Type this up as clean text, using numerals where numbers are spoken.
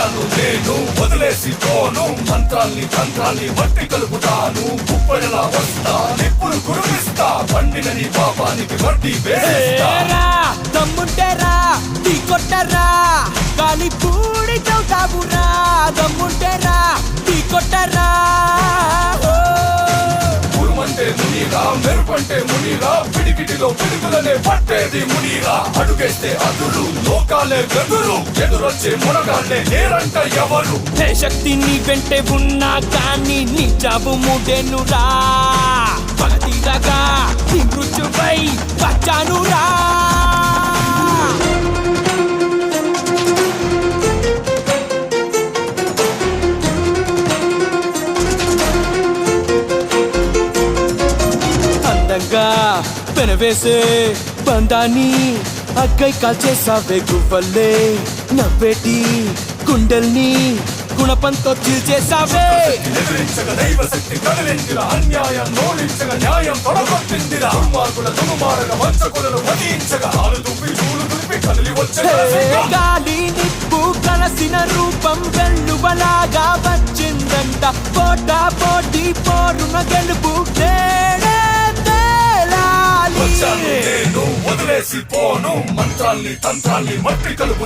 వస్తాను నేను వదిలేసి పోను మంత్రాల్ని తంత్రాల్ని మట్టి కలుపుతాను కుప్పడిలా వస్తా నిప్పులు కురిపిస్తా పండిన నీ పాపానికి వడ్డీ వేసేస్తా దమ్ముంటేరా టీ కొట్టరా గాలి పూడి చౌటాబురా దమ్ముంటేరా టీ కొట్టరా ఉరుమంటే మునిరా మెరుపంటే మునిరా పిడికిటిలో పిడుగులనే పట్టేది మునిరా అడుగేస్తే అదురు లోకాలే గదురు ఎదురొచ్చే మునగాళ్ళే నేరంట ఎవరు ఏ శక్తి నీ వెంటే ఉన్నా కానీ నీ జాబు మూడేనురా పగతీరగా నీ మృత్యుపై వచ్చానురా అందంగా పెనవేసే బంధాన్ని అగ్గై కాల్చేసావే గువ్వల్లే నవ్వేటి గుండెల్ని గుణపంతో చీల్చేసావే ఎదిరించగా దైవ శక్తి కదిలిందిరా అన్యాయం నోడించగా న్యాయం తొడగొట్టిందిరా దుర్మార్గుల దుర్మార్గ వంచకులను వధించగా కాలు దుప్పి చూలు దులిపి కదిలి వచ్చే గాలి నిప్పు కలసిన రూపం వెల్లువలాగా వచ్చిందంట పోటా పోటీ పోరున గెలుపు నేడే తేలాలి వచ్చాను నేను వదిలేసి పోను మంత్రాల్ని తంత్రాల్ని మట్టి కలుపు